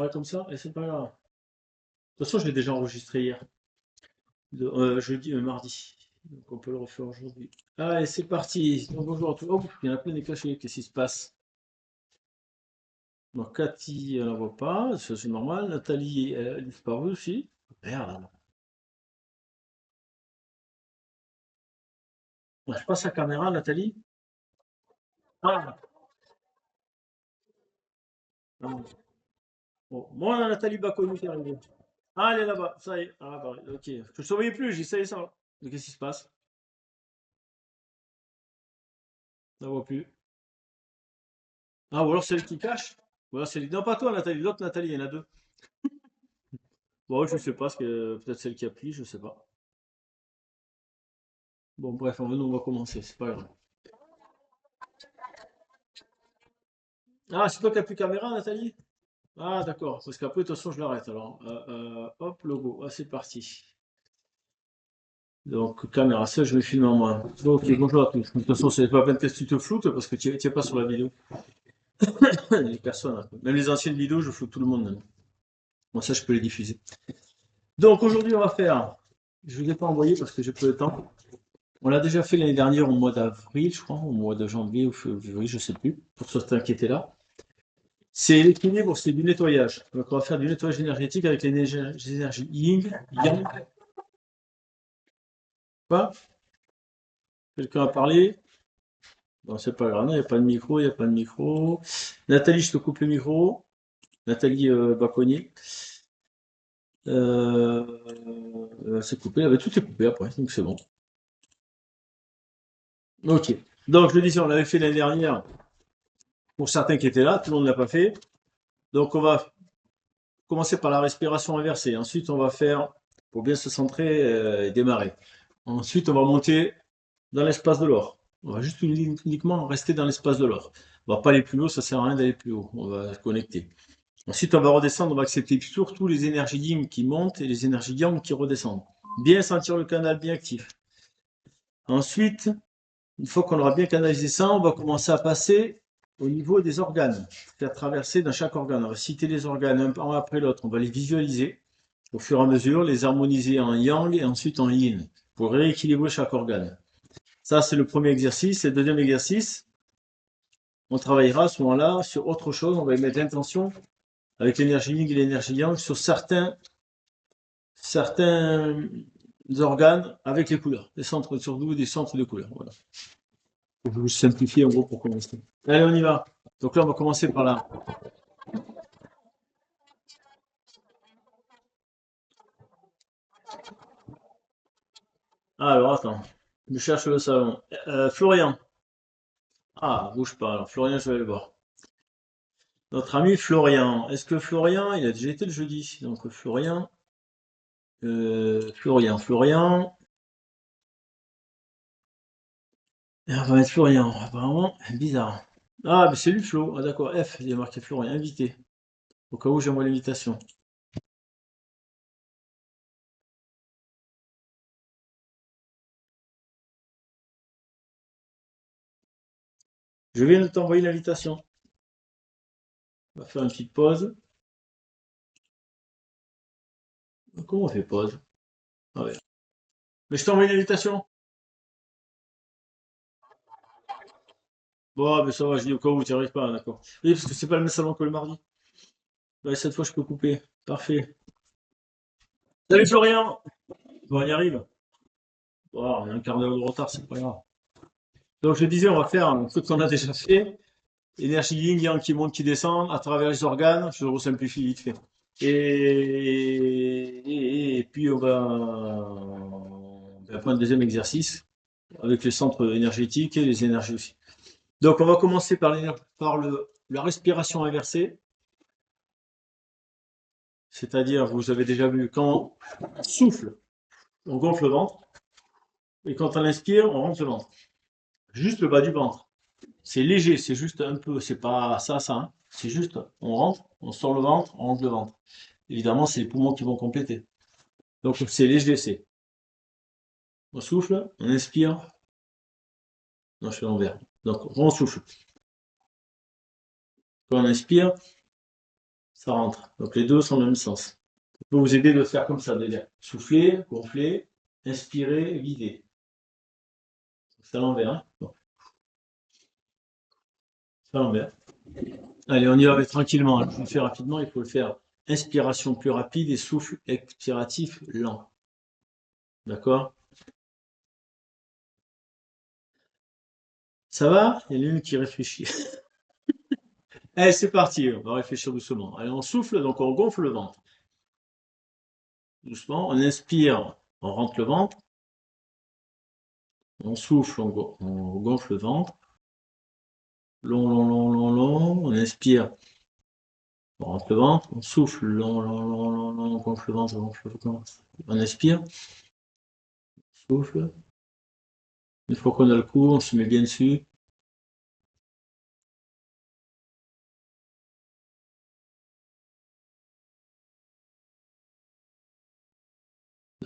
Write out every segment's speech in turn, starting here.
Ouais, comme ça, et c'est pas grave. De toute façon, je l'ai déjà enregistré hier. Jeudi, mardi. Donc on peut le refaire aujourd'hui. Allez, c'est parti. Donc, bonjour à tous. Oh, il y en a plein des cachés. Qu'est-ce qui se passe? Donc Cathy, elle ne voit pas. Ça, c'est normal. Nathalie, elle a disparu aussi. Merde. Lâche pas sa caméra, Nathalie. Ah, ah. Bon, moi, on a Nathalie Baconu qui est arrivée. Ah, elle est là-bas. Ça y est. Ah, bah, ok. Je ne surveillais plus. J'essayais ça. Mais qu'est-ce qui se passe? Je ne la vois plus. Ah, ou alors celle qui cache. Ou alors celle... Non, pas toi, Nathalie. L'autre Nathalie, il y en a deux. Bon, je sais pas, peut-être celle qui appuie, je sais pas. Bon, bref, on va commencer, c'est pas grave. Ah, c'est toi qui as plus caméra, Nathalie? Ah, d'accord, parce qu'après, de toute façon, je l'arrête. Alors, hop, logo, ah, c'est parti. Donc, caméra, ça, je vais filmer en moi. Ok, bonjour à tous. De toute façon, c'est pas la peine que tu te floutes, parce que tu n'es pas sur la vidéo. Les personnes, hein. Même les anciennes vidéos, je floute tout le monde. Bon, ça, je peux les diffuser. Donc, aujourd'hui, on va faire. Je ne vous ai pas envoyé parce que j'ai peu de temps. On l'a déjà fait l'année dernière au mois d'avril, je crois, au mois de janvier ou février, je sais plus, pour certains qui étaient là. C'est l'équilibre, c'est du nettoyage. Donc on va faire du nettoyage énergétique avec les énergies yin, yang. Pas? Quelqu'un a parlé? Bon, c'est pas grave, il n'y a pas de micro, il n'y a pas de micro. Nathalie, je te coupe le micro. Nathalie Baconnier. C'est coupé, ah, bah, tout est coupé après, donc c'est bon. Ok. Donc je le disais, on l'avait fait l'année dernière pour certains qui étaient là, tout le monde ne l'a pas fait. Donc on va commencer par la respiration inversée. Ensuite, on va faire, pour bien se centrer et démarrer. Ensuite, on va monter dans l'espace de l'or. On va juste uniquement rester dans l'espace de l'or. On va pas aller plus haut, ça sert à rien d'aller plus haut. On va se connecter. Ensuite, on va redescendre, on va accepter surtout les énergies yin qui montent et les énergies yang qui redescendent. Bien sentir le canal bien actif. Ensuite, une fois qu'on aura bien canalisé ça, on va commencer à passer au niveau des organes, faire traverser dans chaque organe. On va citer les organes un après l'autre, on va les visualiser au fur et à mesure, les harmoniser en yang et ensuite en yin pour rééquilibrer chaque organe. Ça, c'est le premier exercice. Et le deuxième exercice, on travaillera à ce moment-là sur autre chose. On va y mettre l'intention avec l'énergie yin et l'énergie yang sur certains organes avec les couleurs, les centres, surtout des centres de couleurs. Voilà. Je vais vous simplifier en gros pour commencer. Allez, on y va. Donc là, on va commencer par là. Alors, attends. Je cherche le salon. Florian. Ah, bouge pas. Alors, Florian, je vais le voir. Notre ami Florian. Est-ce que Florian, il a déjà été le jeudi? Donc, Florian. Et on va mettre Florian. Apparemment, bizarre. Ah, mais c'est lui, Flo. Ah, d'accord. F, il y a marqué Florian, invité. Au cas où j'envoie l'invitation. Je viens de t'envoyer l'invitation. On va faire une petite pause. Comment on fait pause? Ah ouais. Mais je t'envoie l'invitation. Bon, mais ça va, je dis au cas où tu n'y arrives pas, d'accord. Oui, parce que c'est pas le même salon que le mardi. Ouais, cette fois, je peux couper. Parfait. Salut Florian! Bon, on y arrive. Bon, on a un quart d'heure de retard, c'est pas grave. Donc, je disais, on va faire un truc qu'on a déjà fait. Énergie yin, yang qui monte, qui descend à travers les organes. Je le resimplifie vite fait. Et puis, on va prendre un deuxième exercice avec les centres énergétiques et les énergies aussi. Donc, on va commencer par la respiration inversée. C'est-à-dire, vous avez déjà vu, quand on souffle, on gonfle le ventre. Et quand on inspire, on rentre le ventre. Juste le bas du ventre. C'est léger, c'est juste un peu, c'est pas ça, ça. Hein. C'est juste, on rentre, on sort le ventre, on rentre le ventre. Évidemment, c'est les poumons qui vont compléter. Donc c'est léger, c'est. On souffle, on inspire. Non, je fais l'envers. Donc on souffle. Quand on inspire, ça rentre. Donc les deux sont dans le même sens. Ça peut vous aider de faire comme ça, d'ailleurs. Souffler, gonfler, inspirer, vider. C'est à l'envers. Hein, bon, c'est à l'envers. Allez, on y va tranquillement. Je le fais rapidement. Il faut le faire. Inspiration plus rapide et souffle expiratif lent. D'accord? Ça va? Il y en a une qui réfléchit. Allez, c'est parti. On va réfléchir doucement. Allez, on souffle, donc on gonfle le ventre. Doucement. On inspire, on rentre le ventre. On souffle, on gonfle le ventre. Long, long, long, long, long. On inspire, on rentre le ventre. On souffle, long, long, long, long, long. On gonfle le ventre, on gonfle le ventre. On inspire, on souffle. Une fois qu'on a le coup, on se met bien dessus.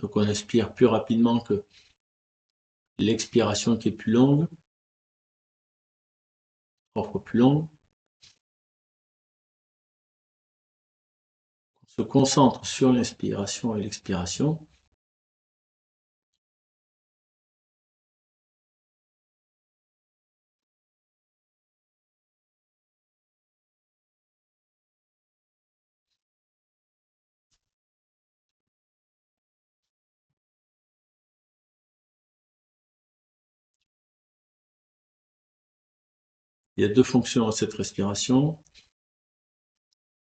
Donc on inspire plus rapidement que l'expiration qui est plus longue. 3 fois plus longue. On se concentre sur l'inspiration et l'expiration. Il y a deux fonctions à cette respiration.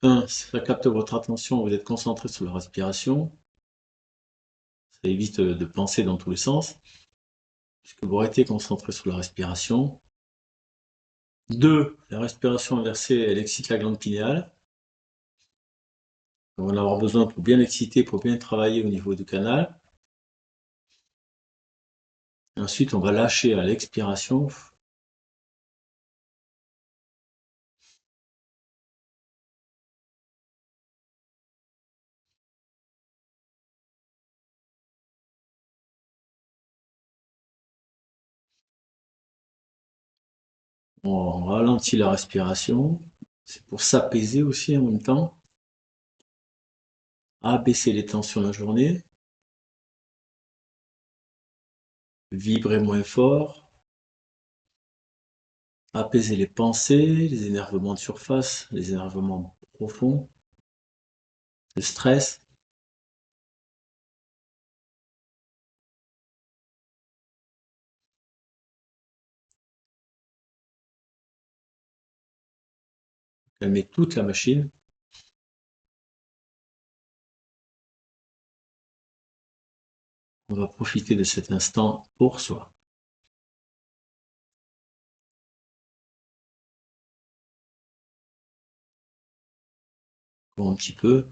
Un, ça capte votre attention, vous êtes concentré sur la respiration. Ça évite de penser dans tous les sens, puisque vous restez concentré sur la respiration. Deux, la respiration inversée, elle excite la glande pinéale. On va en avoir besoin pour bien exciter, pour bien travailler au niveau du canal. Et ensuite, on va lâcher à l'expiration. On ralentit la respiration. C'est pour s'apaiser aussi en même temps. Abaisser les tensions de la journée. Vibrer moins fort. Apaiser les pensées, les énervements de surface, les énervements profonds, le stress. Calmer toute la machine. On va profiter de cet instant pour soi. Pour un petit peu.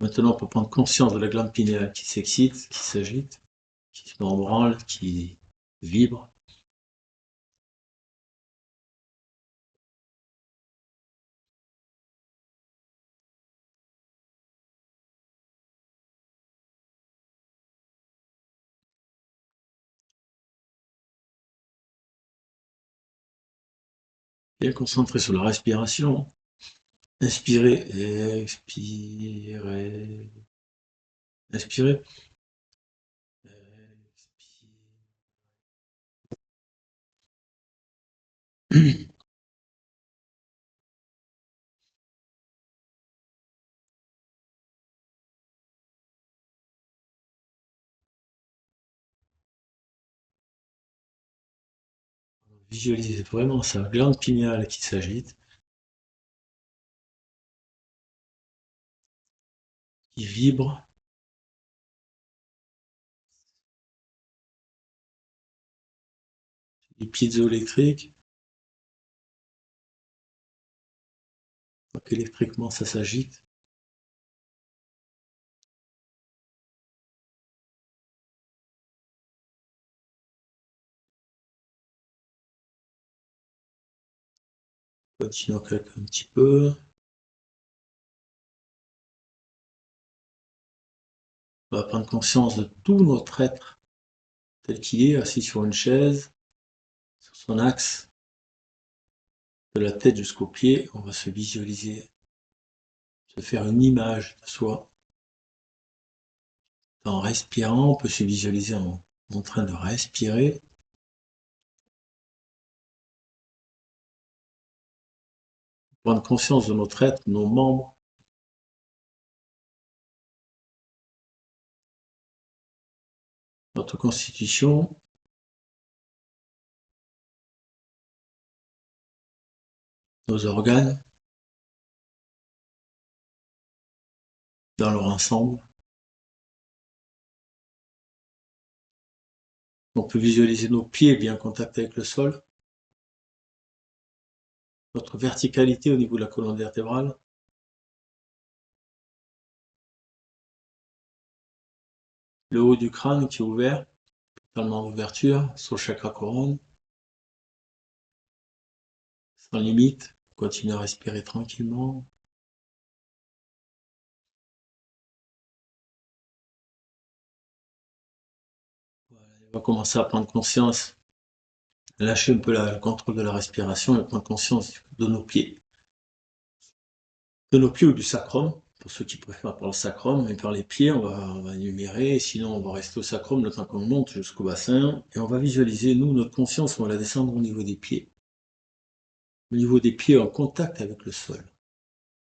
Maintenant, on peut prendre conscience de la glande pinéale qui s'excite, qui s'agite, qui se met en branle, qui vibre. Bien concentré sur la respiration. Inspirez, expirez. Inspirez. Visualisez vraiment sa glande pinéale qui s'agite, qui vibre. Les piézoélectriques. Donc électriquement, ça s'agite. Continuons un petit peu. On va prendre conscience de tout notre être tel qu'il est, assis sur une chaise, sur son axe, de la tête jusqu'aux pieds. On va se visualiser, se faire une image de soi. En respirant, on peut se visualiser en train de respirer. Prendre conscience de notre être, nos membres, notre constitution, nos organes, dans leur ensemble. On peut visualiser nos pieds bien en contact avec le sol, notre verticalité au niveau de la colonne vertébrale, le haut du crâne qui est ouvert, totalement d'ouverture, sur le chakra couronne, sans limite, continue à respirer tranquillement. Voilà, on va commencer à prendre conscience, lâcher un peu le contrôle de la respiration et prendre conscience de nos pieds. De nos pieds ou du sacrum, pour ceux qui préfèrent par le sacrum, mais par les pieds, on va énumérer, sinon on va rester au sacrum le temps qu'on monte jusqu'au bassin, et on va visualiser, nous, notre conscience, on va la descendre au niveau des pieds. Au niveau des pieds en contact avec le sol.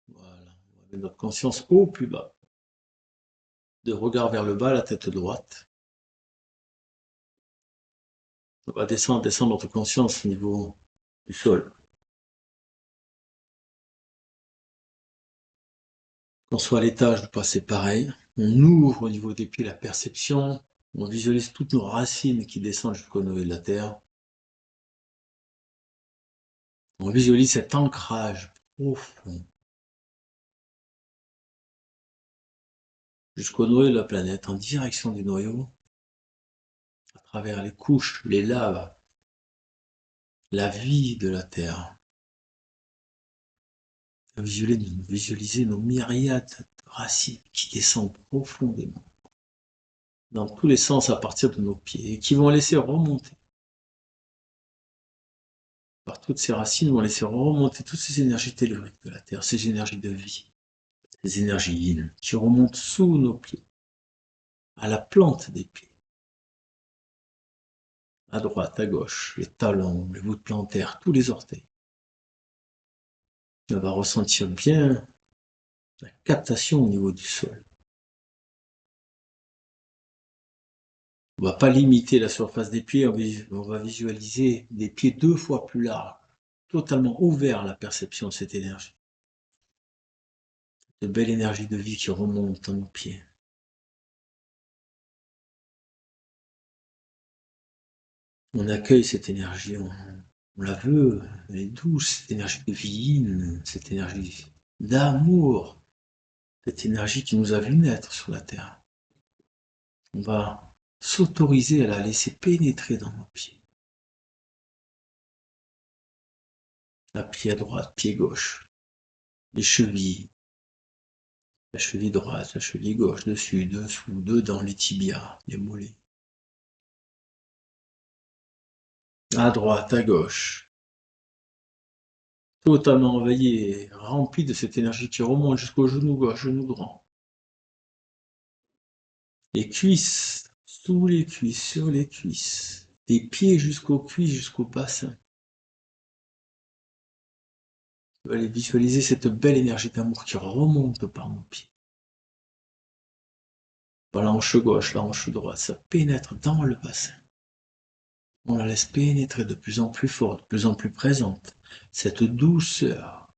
Voilà, on va mettre notre conscience au plus bas. De regard vers le bas, la tête droite. On va descendre notre conscience au niveau du sol. Qu'on soit à l'étage ou pas, c'est pareil. On ouvre au niveau des pieds la perception. On visualise toutes nos racines qui descendent jusqu'au niveau de la terre. On visualise cet ancrage profond jusqu'au noyau de la planète, en direction du noyau, à travers les couches, les laves, la vie de la Terre. Visualiser nos myriades de racines qui descendent profondément dans tous les sens à partir de nos pieds et qui vont laisser remonter. Par toutes ces racines vont laisser remonter toutes ces énergies telluriques de la Terre, ces énergies de vie, ces énergies yin qui remontent sous nos pieds, à la plante des pieds. À droite, à gauche, les talons, les voûtes plantaires, tous les orteils. On va ressentir bien la captation au niveau du sol. On ne va pas limiter la surface des pieds, on va visualiser des pieds 2 fois plus larges, totalement ouverts à la perception de cette énergie. De belle énergie de vie qui remonte dans nos pieds. On accueille cette énergie, on la veut, elle est douce, cette énergie de vie, cette énergie d'amour, cette énergie qui nous a vu naître sur la terre. On va s'autoriser à la laisser pénétrer dans nos pieds. La pied à droite, pied gauche, les chevilles, la cheville droite, la cheville gauche, dessus, dessous, dedans, les tibias, les mollets. À droite, à gauche. Totalement envahi, rempli de cette énergie qui remonte jusqu'au genou gauche, genou droit. Les cuisses, sous les cuisses, sur les cuisses. Des pieds jusqu'aux cuisses, jusqu'au bassin. On va aller visualiser cette belle énergie d'amour qui remonte par nos pieds. Par la hanche gauche, la hanche droite, ça pénètre dans le bassin. On la laisse pénétrer de plus en plus fort, de plus en plus présente. Cette douceur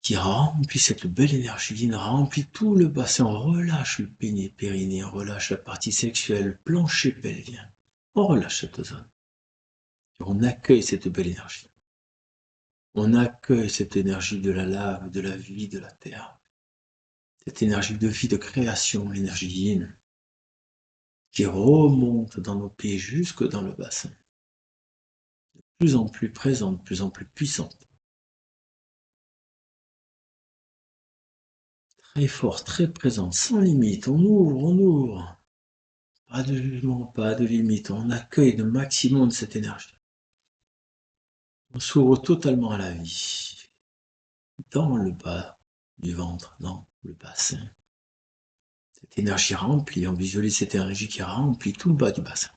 qui remplit cette belle énergie, remplit tout le bassin, on relâche le périnée, on relâche la partie sexuelle, le plancher pelvien. On relâche cette zone. Et on accueille cette belle énergie. On accueille cette énergie de la lave, de la vie, de la terre. Cette énergie de vie, de création, l'énergie yin, qui remonte dans nos pieds jusque dans le bassin. De plus en plus présente, de plus en plus puissante. très forte, très présente, sans limite. On ouvre, on ouvre. Pas de jugement, pas de limite. On accueille le maximum de cette énergie. On s'ouvre totalement à la vie. Dans le bas du ventre, dans le bassin. Cette énergie remplie, on visualise cette énergie qui remplit tout le bas du bassin.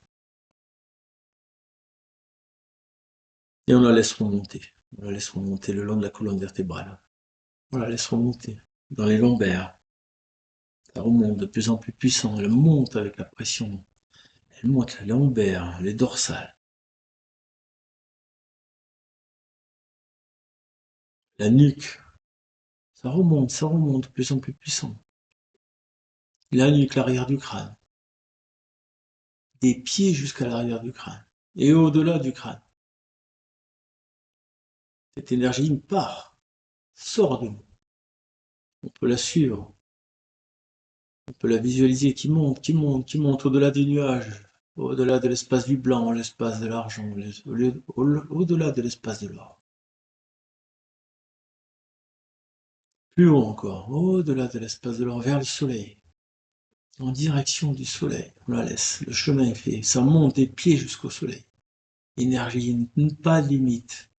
Et on la laisse remonter. On la laisse remonter le long de la colonne vertébrale. On la laisse remonter dans les lombaires. Ça remonte de plus en plus puissant. Elle monte avec la pression. Elle monte les lombaires, les dorsales. La nuque. Ça remonte de plus en plus puissant. La nuque, l'arrière du crâne. Des pieds jusqu'à l'arrière du crâne. Et au-delà du crâne. Cette énergie part, sort de nous. On peut la suivre. On peut la visualiser qui monte, qui monte, qui monte au-delà des nuages, au-delà de l'espace du blanc, l'espace de l'argent, au-delà de l'espace de l'or. Plus haut encore, au-delà de l'espace de l'or, vers le soleil, en direction du soleil. On la laisse, le chemin est fait, ça monte des pieds jusqu'au soleil. Énergie, pas de limite.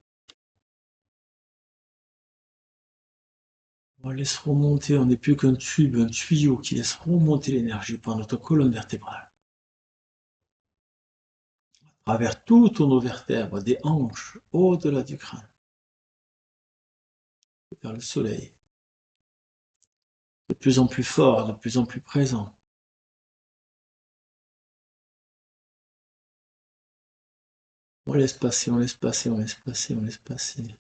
On laisse remonter, on n'est plus qu'un tube, un tuyau qui laisse remonter l'énergie par notre colonne vertébrale. À travers toutes nos vertèbres, des hanches, au-delà du crâne, vers le soleil. De plus en plus fort, de plus en plus présent. On laisse passer, on laisse passer, on laisse passer, on laisse passer.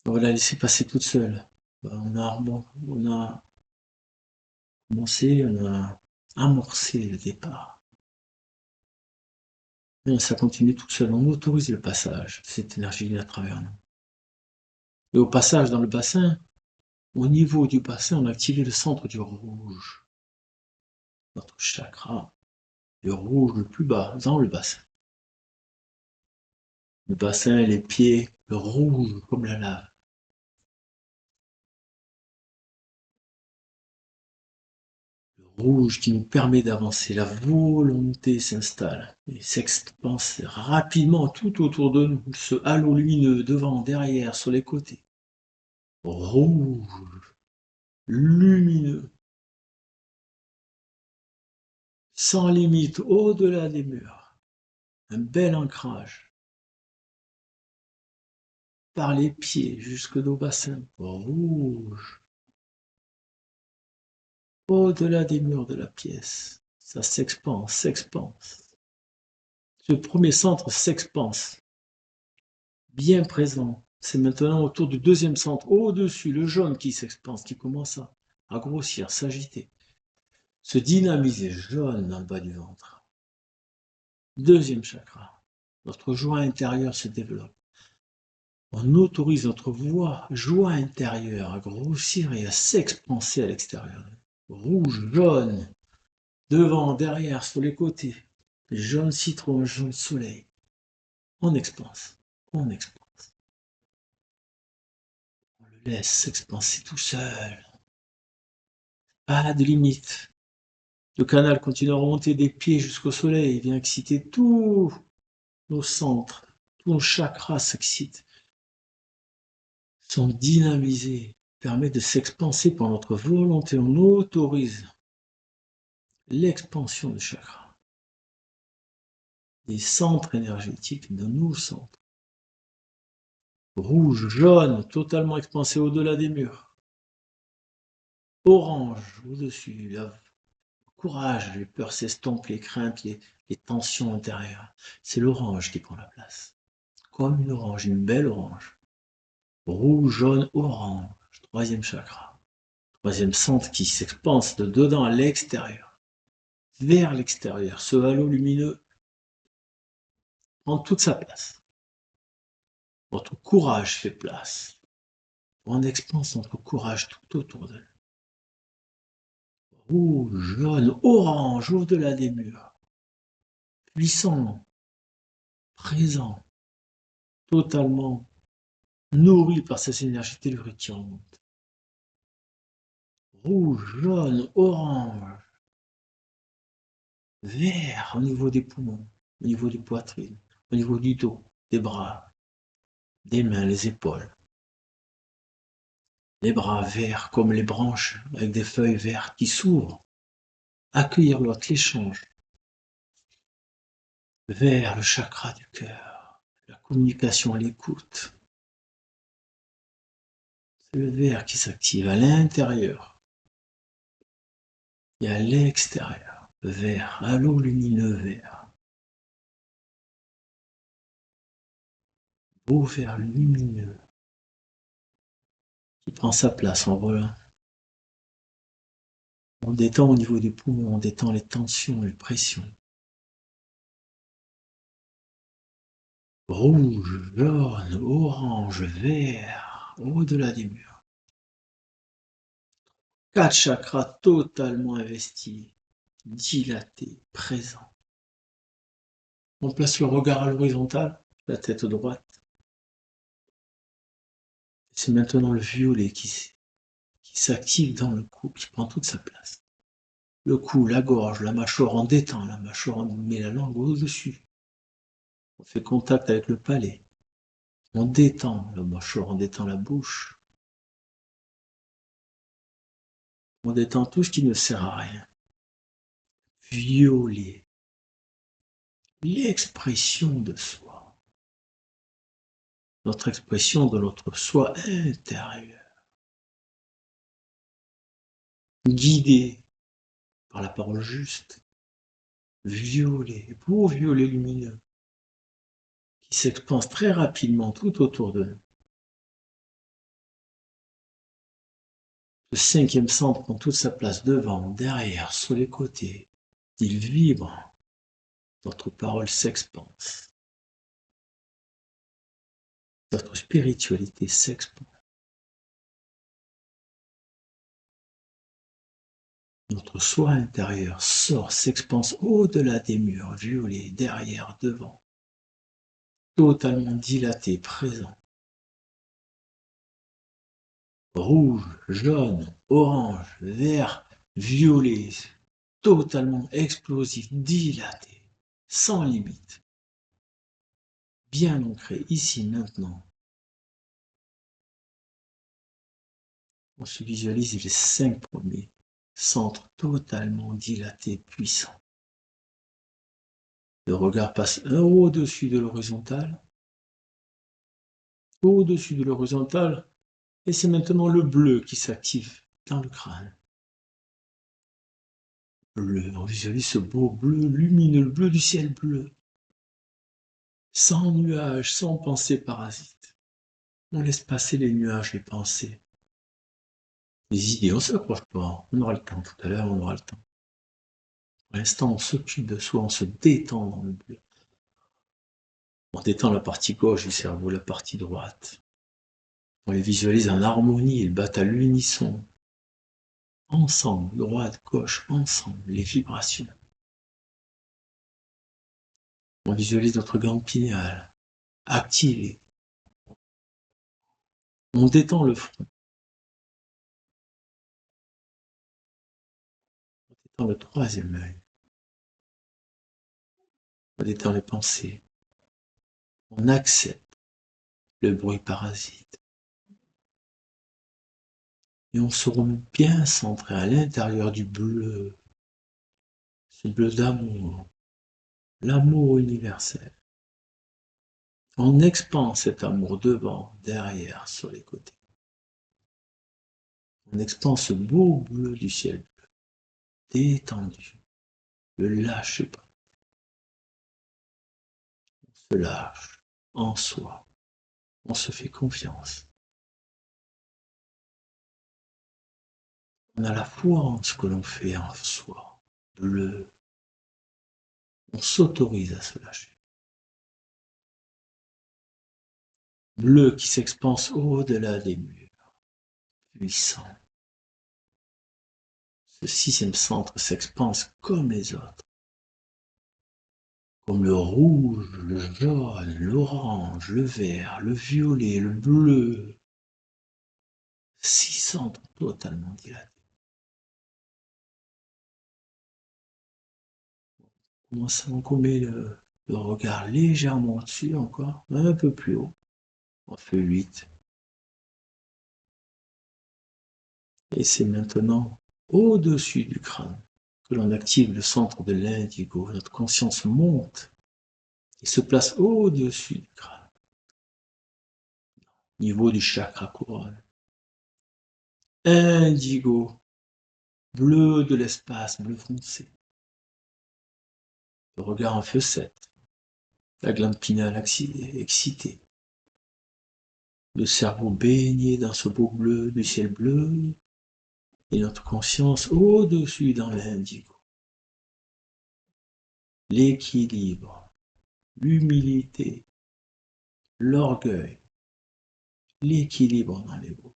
On va la laisser passer toute seule. On a commencé, on a amorcé le départ. Et ça continue tout seul. On autorise le passage de cette énergie à travers nous. Et au passage dans le bassin, au niveau du bassin, on a activé le centre du rouge. Notre chakra, le rouge le plus bas, dans le bassin. Le bassin et les pieds, le rouge comme la lave. Le rouge qui nous permet d'avancer. La volonté s'installe et s'expanse rapidement tout autour de nous. Ce halo lumineux devant, derrière, sur les côtés. Rouge, lumineux, sans limite, au-delà des murs. Un bel ancrage. Par les pieds jusque nos bassins. Rouge. Au-delà des murs de la pièce. Ça s'expanse, s'expanse. Ce premier centre s'expanse. Bien présent. C'est maintenant autour du deuxième centre, au-dessus, le jaune qui s'expanse, qui commence à grossir, s'agiter. Se dynamiser, jaune dans le bas du ventre. Deuxième chakra. Notre joie intérieure se développe. On autorise notre joie intérieure à grossir et à s'expanser à l'extérieur. Rouge, jaune, devant, derrière, sur les côtés. Jaune citron, jaune soleil. On expanse, on expanse. On le laisse s'expanser tout seul. Pas de limite. Le canal continue à remonter des pieds jusqu'au soleil. Il vient exciter tous nos centres. Tous nos chakras s'excitent. Sont dynamisés. Permet de s'expanser par notre volonté. On autorise l'expansion des chakras. Des centres énergétiques de nos centres. Rouge, jaune, totalement expansé au-delà des murs. Orange, au-dessus, le courage, les peurs s'estompent, les craintes, les tensions intérieures. C'est l'orange qui prend la place. Comme une orange, une belle orange. Rouge, jaune, orange. Troisième chakra. Troisième centre qui s'expanse de dedans à l'extérieur. Vers l'extérieur. Ce halo lumineux prend toute sa place. Votre courage fait place. On expanse notre courage tout autour de nous. Rouge, jaune, orange, au-delà des murs. Puissant, présent. totalement nourri par ces énergies telluriques qui remontent. Rouge, jaune, orange, vert au niveau des poumons, au niveau des poitrines, au niveau du dos, des bras, des mains, les épaules. Les bras verts comme les branches avec des feuilles vertes qui s'ouvrent. Accueillir l'autre, l'échange. Vers le chakra du cœur, la communication, l'écoute. C'est le vert qui s'active à l'intérieur et à l'extérieur. Vert, halo lumineux vert. Beau vert lumineux qui prend sa place en volant. On détend au niveau des poumons, on détend les tensions, les pressions. Rouge, jaune, orange, vert, au-delà des murs. 4 chakras totalement investis, dilatés, présents. On place le regard à l'horizontale, la tête droite. C'est maintenant le violet qui s'active dans le cou, qui prend toute sa place. Le cou, la gorge, la mâchoire, on détend la mâchoire, on met la langue au-dessus. On fait contact avec le palais. On détend la mâchoire, on détend la bouche. On détend tout ce qui ne sert à rien. Violet. L'expression de soi. Notre expression de notre soi intérieur. Guidé par la parole juste. Violet, beau violet lumineux, qui s'expanse très rapidement tout autour de nous. Le 5e centre prend toute sa place devant, derrière, sur les côtés. Il vibre. Notre parole s'expanse. Notre spiritualité s'expanse. Notre soi intérieur sort, s'expanse au-delà des murs, violets, derrière, devant. Totalement dilaté, présent. Rouge, jaune, orange, vert, violet, totalement explosif, dilaté, sans limite. Bien ancré ici, maintenant. On se visualise les 5 premiers centres totalement dilatés, puissants. Le regard passe au-dessus de l'horizontale. Au-dessus de l'horizontale. Et c'est maintenant le bleu qui s'active dans le crâne. Bleu, on visualise ce beau bleu lumineux, le bleu du ciel bleu. Sans nuages, sans pensées parasites. On laisse passer les nuages, les pensées. Les idées, on ne s'accroche pas. On aura le temps tout à l'heure, on aura le temps. Pour l'instant, on s'occupe de soi, on se détend dans le bleu. On détend la partie gauche du cerveau, la partie droite. On les visualise en harmonie, ils battent à l'unisson. Ensemble, droite, gauche, ensemble, les vibrations. On visualise notre glande pinéale, activée. On détend le front. On détend le 3e œil. On détend les pensées. On accepte le bruit parasite. Et on se remet bien centré à l'intérieur du bleu. Ce bleu d'amour. L'amour universel. On expand cet amour devant, derrière, sur les côtés. On expand ce beau bleu du ciel bleu, détendu. Le lâchez pas. On se lâche en soi. On se fait confiance. On a la foi en ce que l'on fait en soi. Bleu. On s'autorise à se lâcher. Bleu qui s'expanse au-delà des murs. Puissant. Ce 6e centre s'expanse comme les autres. comme le rouge, le jaune, l'orange, le vert, le violet, le bleu. 6 centres totalement dilatés. Commence à encommer le regard légèrement au-dessus encore, un peu plus haut. On fait 8. Et c'est maintenant au-dessus du crâne que l'on active le centre de l'indigo. Notre conscience monte et se place au-dessus du crâne, niveau du chakra couronne. Indigo, bleu de l'espace, bleu foncé. Le regard en feu 7. La glande pinale excitée. Le cerveau baigné dans ce beau bleu du ciel bleu. Et notre conscience au-dessus dans l'indigo. L'équilibre, l'humilité, l'orgueil, l'équilibre dans l'ego.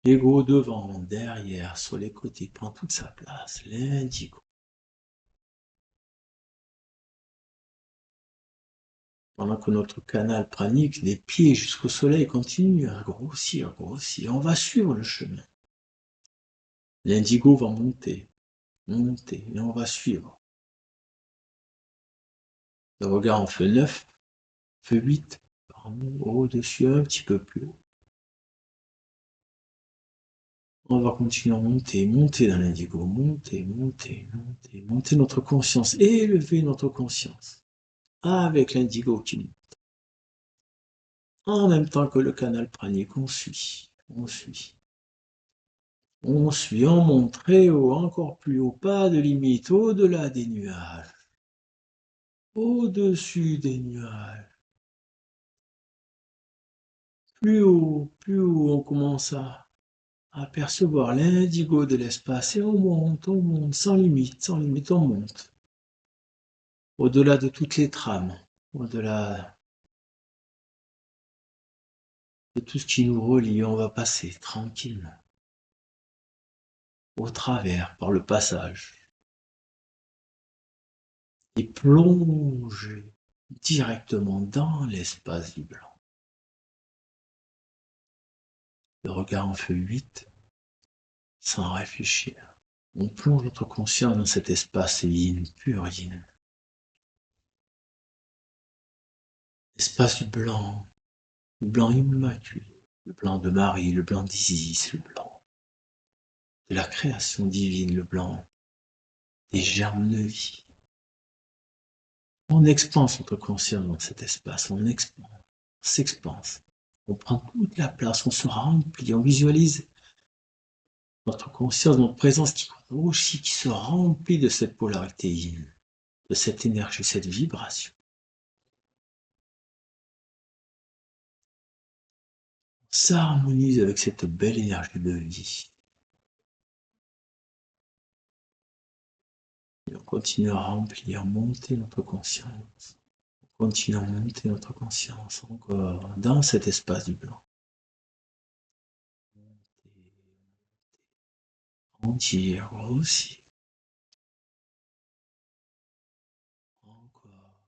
L'ego devant, derrière, sur les côtés, prend toute sa place, l'indigo. Pendant que notre canal pranique, des pieds jusqu'au soleil, continue à grossir, grossir. On va suivre le chemin. L'indigo va monter, monter, et on va suivre. Le regard en feu 9, feu 8, au-dessus, un petit peu plus haut. On va continuer à monter, monter dans l'indigo, monter, monter, monter, monter notre conscience, élever notre conscience avec l'indigo qui monte. En même temps que le canal pranique, on suit, on suit. On suit, on monte très haut, encore plus haut, pas de limite, au-delà des nuages, au-dessus des nuages. Plus haut, on commence à apercevoir l'indigo de l'espace et on monte, sans limite, on monte. Au-delà de toutes les trames, au-delà de tout ce qui nous relie, on va passer tranquillement, au travers, par le passage, et plonger directement dans l'espace du blanc. Le regard en feu 8, sans réfléchir. On plonge notre conscience dans cet espace yin, pur yin. L'espace du blanc immaculé, le blanc de Marie, le blanc d'Isis, le blanc de la création divine, le blanc des germes de vie. On expanse notre conscience dans cet espace, on s'expanse. On prend toute la place, on se remplit, on visualise notre conscience, notre présence qui grossit, qui se remplit de cette polarité yin, de cette énergie, cette vibration. On s'harmonise avec cette belle énergie de vie. Et on continue à remplir, monter notre conscience. On continue à monter notre conscience encore dans cet espace du blanc. Grandir, grossir. Encore.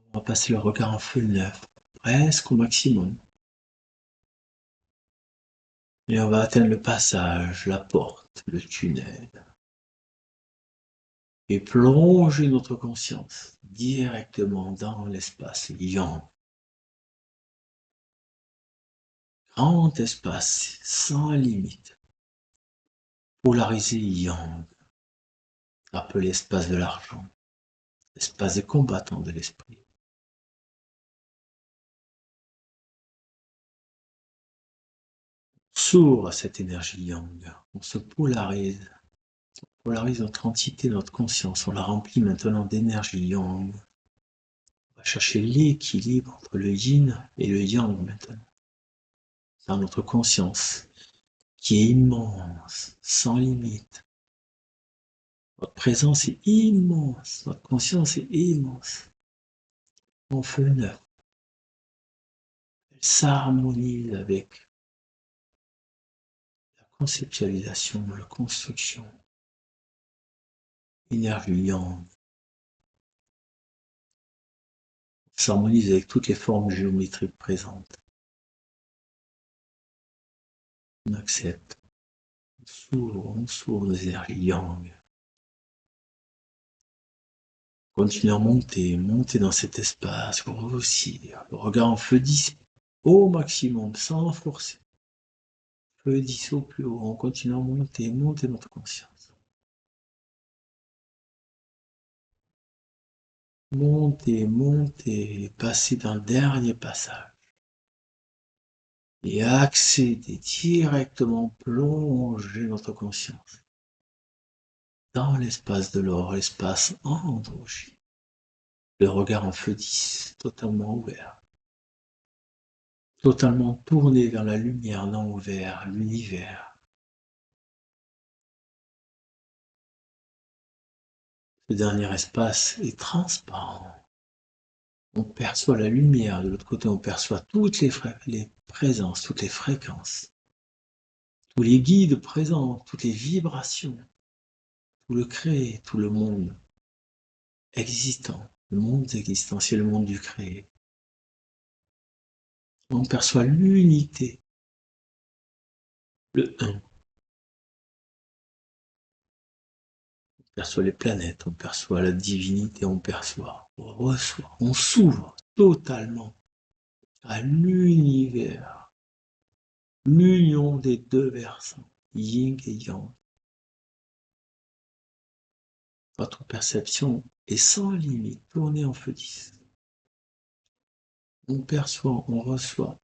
On va passer le regard en feu 9, presque au maximum. Et on va atteindre le passage, la porte, le tunnel. Et plonger notre conscience directement dans l'espace yang. Grand espace, sans limite. Polarisé yang. Appelé espace de l'argent. Espace des combattants de l'esprit. On s'ouvre à cette énergie yang. On se polarise. On polarise notre entité, notre conscience. On la remplit maintenant d'énergie yang. On va chercher l'équilibre entre le yin et le yang maintenant. Dans notre conscience, qui est immense, sans limite. Votre présence est immense, votre conscience est immense. En feu 9. Elle s'harmonise avec la conceptualisation, la construction énergie yang. On s'harmonise avec toutes les formes géométriques présentes. On accepte. On s'ouvre aux énergies yang. Continuez à monter dans cet espace, grossir. Le regard en feu 10 au maximum, sans forcer. Feu 10 au plus haut, on continue à monter notre conscience. Montez, passez dans le dernier passage. Et accédez directement, plonger notre conscience dans l'espace de l'or, l'espace androgyne. Le regard en feu 10, totalement ouvert. Totalement tourné vers la lumière non ouverte, l'univers. Ce dernier espace est transparent. On perçoit la lumière, de l'autre côté on perçoit toutes les présences, toutes les fréquences, tous les guides présents, toutes les vibrations, tout le créé, tout le monde existant, le monde existentiel, le monde du créé. On perçoit l'unité, le un. On perçoit les planètes, on perçoit la divinité, on perçoit, on reçoit, on s'ouvre totalement à l'univers, l'union des deux versants, yin et yang. Votre perception est sans limite, tournée en feu 10. On perçoit, on reçoit,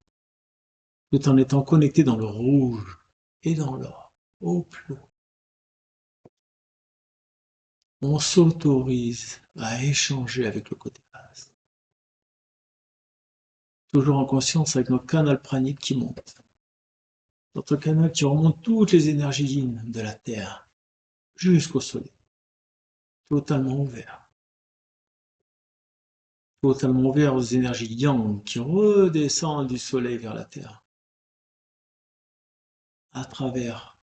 tout en étant connecté dans le rouge et dans l'or, au plus haut. On s'autorise à échanger avec le côté base. Toujours en conscience avec notre canal pranique qui monte. Notre canal qui remonte toutes les énergies yin de la Terre jusqu'au soleil. Totalement ouvert. Totalement ouvert aux énergies yang qui redescendent du soleil vers la Terre. À travers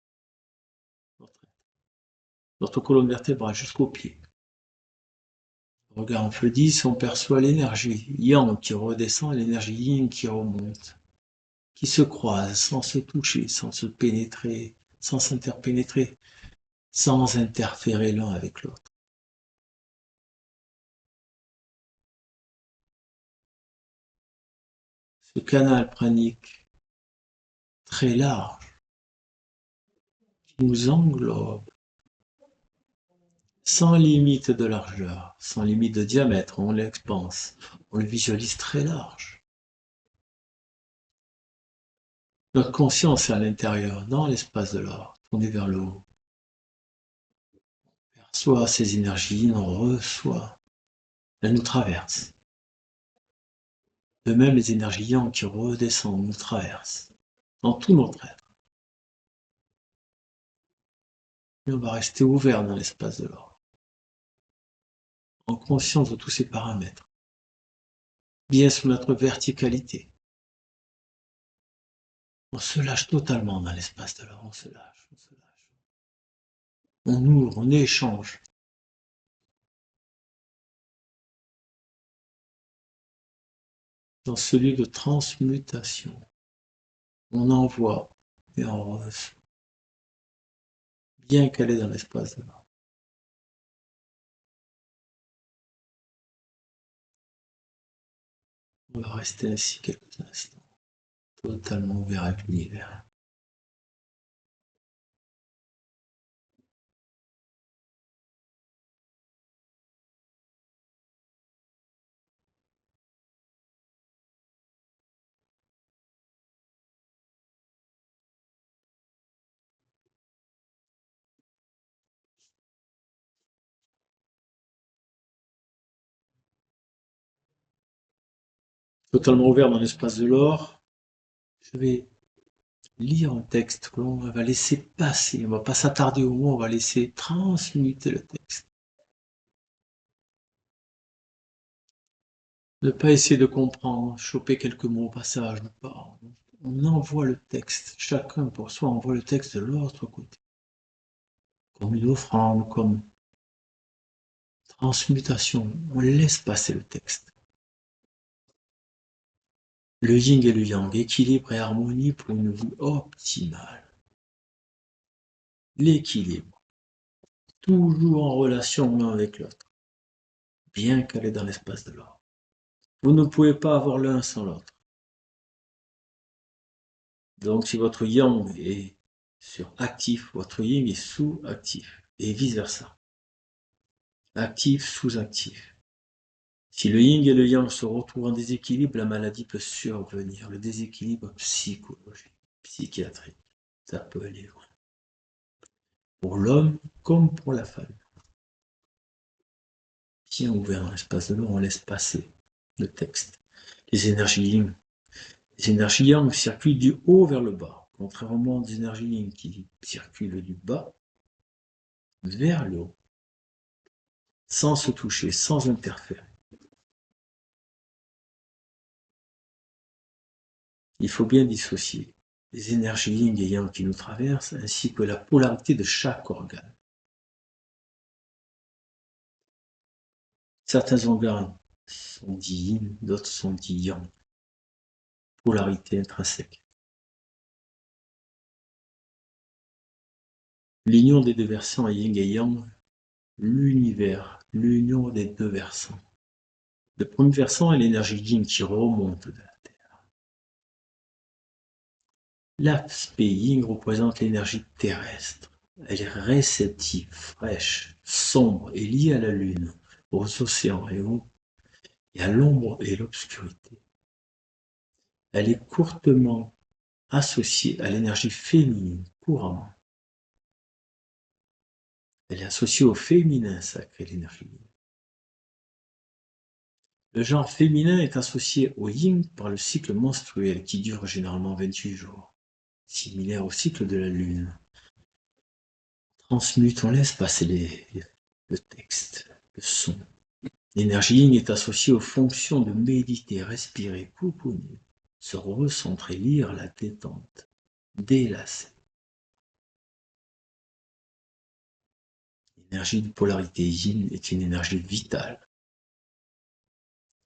notre colonne vertébrale jusqu'aux pieds. Regard en feu 10, on perçoit l'énergie yang qui redescend et l'énergie yin qui remonte, qui se croisent sans se toucher, sans se pénétrer, sans s'interpénétrer, sans interférer l'un avec l'autre. Ce canal pranique très large qui nous englobe sans limite de largeur, sans limite de diamètre, on l'expanse, on le visualise très large. Notre conscience est à l'intérieur, dans l'espace de l'or, tournée vers le haut. On perçoit ces énergies, on reçoit. Elles nous traversent. De même, les énergies yang qui redescendent nous traversent, dans tout notre être. Et on va rester ouvert dans l'espace de l'or, en conscience de tous ces paramètres, bien sous notre verticalité. On se lâche totalement dans l'espace de l'or, on se lâche, on se lâche. On ouvre, on échange. Dans ce lieu de transmutation, on envoie et on reçoit, bien calé dans l'espace de l'or. On va rester ainsi quelques instants, totalement ouvert avec l'univers. Totalement ouvert dans l'espace de l'or, je vais lire un texte que l'on va laisser passer. On ne va pas s'attarder au mot, on va laisser transmuter le texte. Ne pas essayer de comprendre, choper quelques mots au passage, pas. On envoie le texte, chacun pour soi envoie le texte de l'autre côté. Comme une offrande, comme Transmutation, on laisse passer le texte. Le yin et le yang, équilibre et harmonie pour une vie optimale. L'équilibre, toujours en relation l'un avec l'autre, bien calé dans l'espace de l'or. Vous ne pouvez pas avoir l'un sans l'autre. Donc si votre yang est sur actif, votre yin est sous actif, et vice versa. Actif, sous actif. Si le yin et le yang se retrouvent en déséquilibre, la maladie peut survenir. Le déséquilibre psychologique, psychiatrique, ça peut aller loin. Pour l'homme comme pour la femme. Bien ouvert dans l'espace de l'or, on laisse passer le texte. Les énergies yin, les énergies yang circulent du haut vers le bas, contrairement aux énergies yin qui circulent du bas vers le haut, sans se toucher, sans interférer. Il faut bien dissocier les énergies yin et yang qui nous traversent, ainsi que la polarité de chaque organe. Certains organes sont dits yin, d'autres sont dits yang. Polarité intrinsèque. L'union des deux versants yin et yang, l'univers, l'union des deux versants. Le premier versant est l'énergie yin qui remonte de la Terre. L'aspect yin représente l'énergie terrestre. Elle est réceptive, fraîche, sombre et liée à la Lune, aux océans et à l'ombre et l'obscurité. Elle est courtement associée à l'énergie féminine, couramment. Elle est associée au féminin sacré, l'énergie yin. Le genre féminin est associé au yin par le cycle menstruel qui dure généralement 28 jours, similaire au cycle de la Lune. Transmute, on laisse passer le texte, le son. L'énergie yin est associée aux fonctions de méditer, respirer, pouponner, se recentrer, lire la détente, délasser. L'énergie de polarité yin est une énergie vitale.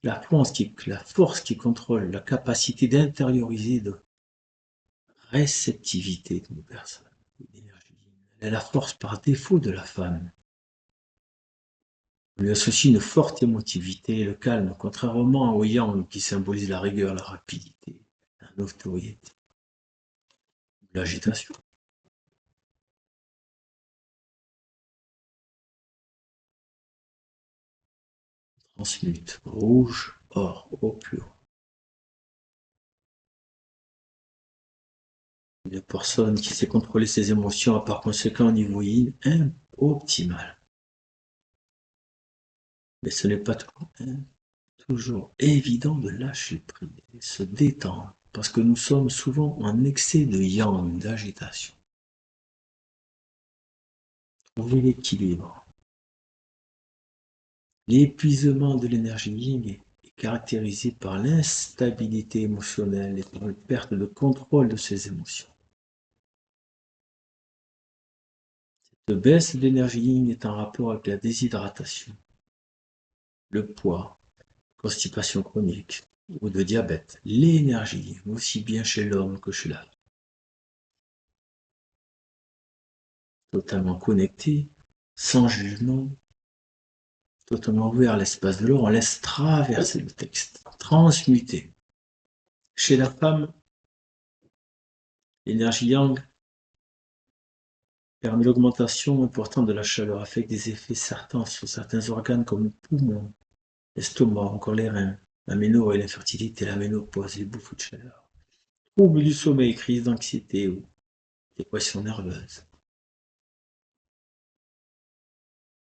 La force qui contrôle la capacité d'intérioriser de réceptivité de nos personnes. Elle est la force par défaut de la femme. On lui associe une forte émotivité et le calme, contrairement au yang qui symbolise la rigueur, la rapidité, la notoriété, l'agitation. Transmute, rouge, or, au plus haut. Une personne qui sait contrôler ses émotions a par conséquent un niveau yin optimal. Mais ce n'est pas toujours évident de lâcher prise, de se détendre, parce que nous sommes souvent en excès de yang, d'agitation. Trouver l'équilibre. L'épuisement de l'énergie yin est caractérisé par l'instabilité émotionnelle et par une perte de contrôle de ses émotions. Cette baisse d'énergie yin est en rapport avec la déshydratation, le poids, constipation chronique ou de diabète. L'énergie yin, aussi bien chez l'homme que chez la femme. Totalement connecté, sans jugement, totalement ouvert à l'espace de l'or, on laisse traverser le texte, transmuter. Chez la femme, l'énergie yang permet l'augmentation importante de la chaleur, avec des effets certains sur certains organes comme le poumon, l'estomac, encore les reins, l'aménorrhée, l'infertilité, la ménopause, les bouffées de chaleur. Troubles du sommeil, crise d'anxiété ou dépression nerveuse.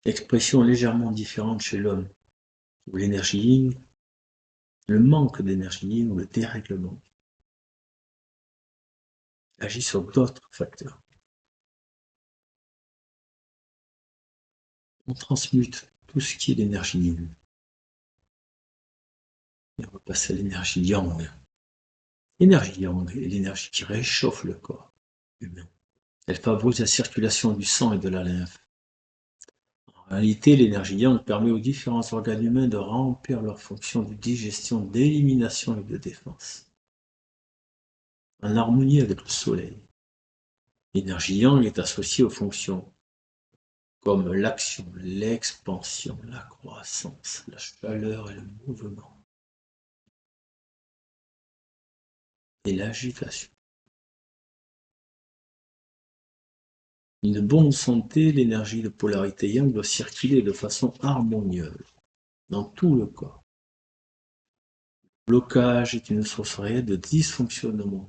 Expression légèrement différente chez l'homme, où l'énergie yin, le manque d'énergie yin ou le dérèglement agit sur d'autres facteurs. On transmute tout ce qui est l'énergie yin. Et on va passer à l'énergie yang. L'énergie yang est l'énergie qui réchauffe le corps humain. Elle favorise la circulation du sang et de la lymphe, en En réalité, l'énergie yang permet aux différents organes humains de remplir leurs fonctions de digestion, d'élimination et de défense, en harmonie avec le soleil. L'énergie yang est associée aux fonctions comme l'action, l'expansion, la croissance, la chaleur et le mouvement, et l'agitation. Une bonne santé, l'énergie de polarité yang doit circuler de façon harmonieuse dans tout le corps. Le blocage est une source réelle de dysfonctionnement.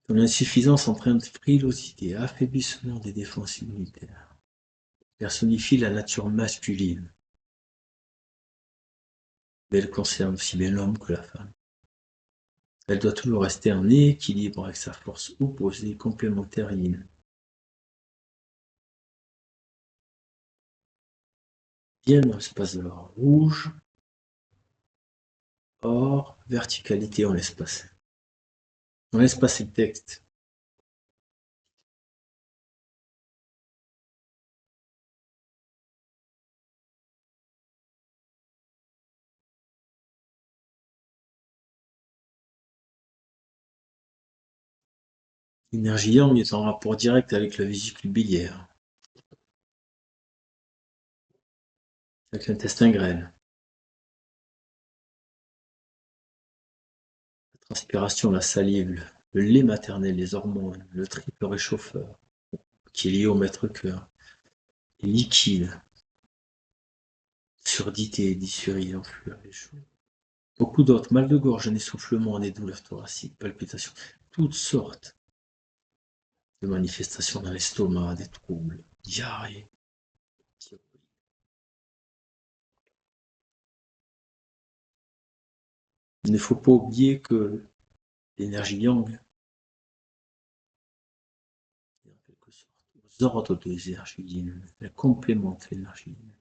Son insuffisance entraîne frilosité, affaiblissement des défenses immunitaires, personnifie la nature masculine, mais elle concerne aussi bien l'homme que la femme. Elle doit toujours rester en équilibre avec sa force opposée, complémentaire et yin. Bien dans l'espace de l'or rouge, or, verticalité, on laisse passer. On laisse passer le texte. L'énergie yang est en rapport direct avec la vésicule biliaire, avec l'intestin grêle. La transpiration, la salive, le lait maternel, les hormones, le triple réchauffeur, qui est lié au maître-cœur, les liquides, surdité, dysurie, enflure, les choses. Beaucoup d'autres, mal de gorge, un essoufflement, des douleurs thoraciques, palpitations, toutes sortes de manifestations dans l'estomac, des troubles, diarrhée. Il ne faut pas oublier que l'énergie yang est en quelque sorte aux ordres de l'énergie yin. Elle complémente l'énergie yin.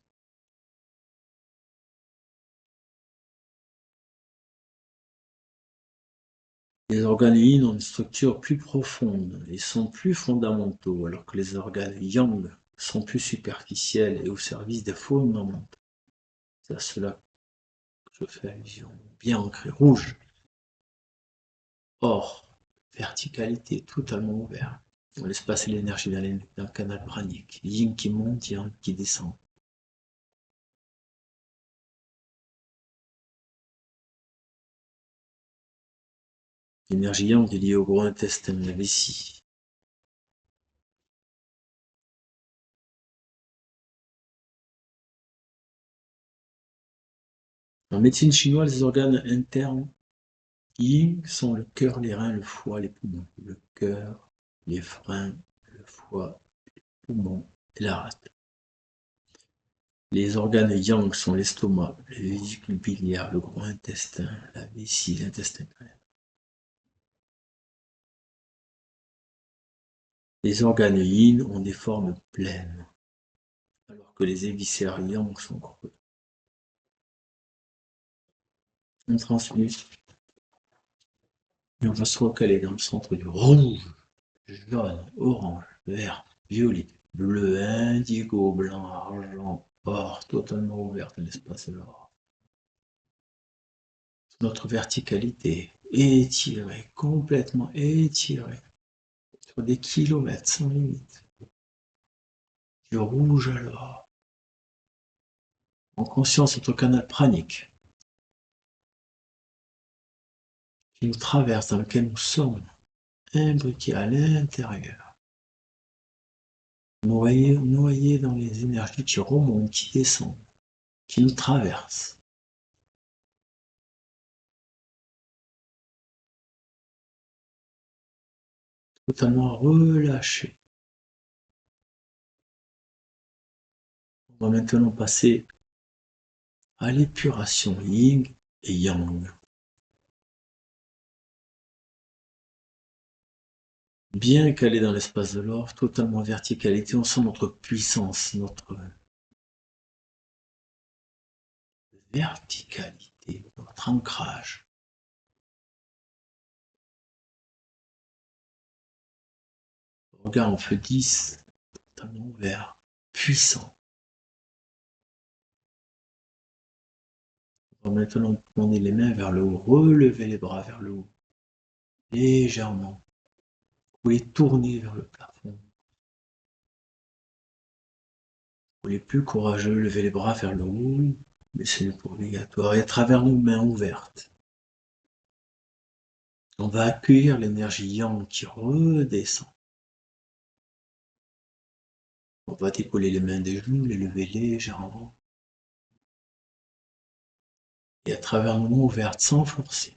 Les organes yin ont une structure plus profonde et sont plus fondamentaux, alors que les organes yang sont plus superficiels et au service des fondamentaux. C'est à cela que je fais allusion. Bien ancré, rouge. Or, verticalité, totalement ouvert. On laisse passer l'énergie dans le canal pranique. Yin qui monte, yang qui descend. L'énergie yang est liée au gros intestin, la vessie. En médecine chinoise, les organes internes yin sont le cœur, les reins, le foie, les poumons. Le cœur, les freins, le foie, les poumons et la rate. Les organes yang sont l'estomac, la vésicule biliaire, le gros intestin, la vessie, l'intestin grêle. Les organes yin ont des formes pleines, alors que les hémisphères yang sont creux. On transmute et on va se recaler dans le centre du rouge, jaune, orange, vert, violet, bleu, indigo, blanc, argent, or, totalement ouverte l'espace de l'or. Notre verticalité étirée, complètement étirée, sur des kilomètres sans limite. Du rouge à l'or. En conscience, notre canal pranique, qui nous traverse, dans lequel nous sommes, imbriqués à l'intérieur. Noyés dans les énergies qui remontent, qui descendent, qui nous traversent. Totalement relâchés. On va maintenant passer à l'épuration yin et yang. Bien calé dans l'espace de l'or, totalement verticalité, on sent notre puissance, notre verticalité, notre ancrage. Regarde en feu 10, totalement ouvert, puissant. On va maintenant tourner les mains vers le haut, relever les bras vers le haut, légèrement. Vous pouvez tourner vers le plafond. Pour les plus courageux, levez les bras vers le haut, mais ce n'est pas obligatoire. Et à travers nos mains ouvertes, on va accueillir l'énergie yang qui redescend. On va décoller les mains des genoux, les lever légèrement. Et à travers nos mains ouvertes, sans forcer,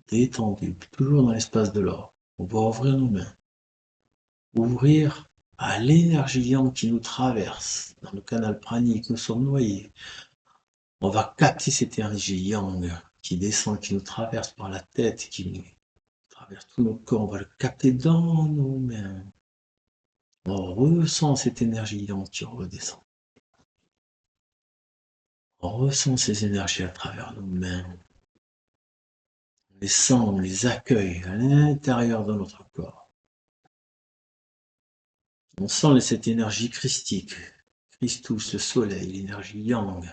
détendues, toujours dans l'espace de l'or, on va ouvrir nos mains. Ouvrir à l'énergie yang qui nous traverse dans le canal pranique, nous sommes noyés. On va capter cette énergie yang qui descend, qui nous traverse par la tête, qui nous traverse tout notre corps. On va le capter dans nos mains. On ressent cette énergie yang qui redescend. On ressent ces énergies à travers nos mains. On les sent, on les accueille à l'intérieur de notre corps. On sent cette énergie christique, Christus, le soleil, l'énergie yang.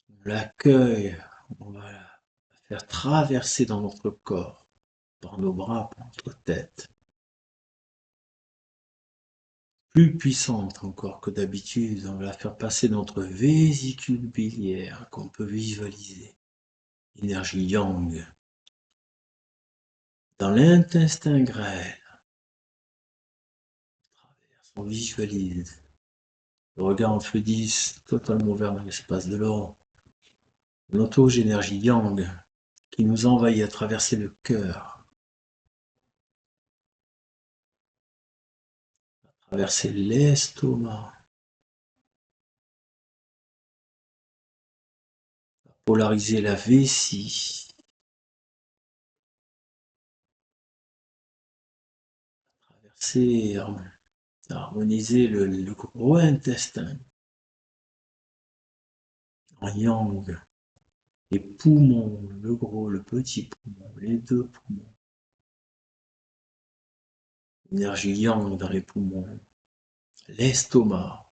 On l'accueille, on va la faire traverser dans notre corps, par nos bras, par notre tête. Plus puissante encore que d'habitude, on va la faire passer dans notre vésicule biliaire qu'on peut visualiser. Énergie yang. Dans l'intestin grêle. On visualise. Le regard en feu 10, totalement ouvert dans l'espace de l'or. L'entourage énergie yang qui nous envahit à traverser le cœur. À traverser l'estomac. Polariser la vessie. Traverser, harmoniser le gros intestin. En yang. Les poumons, le gros, le petit poumon, les deux poumons. Énergie yang dans les poumons. L'estomac.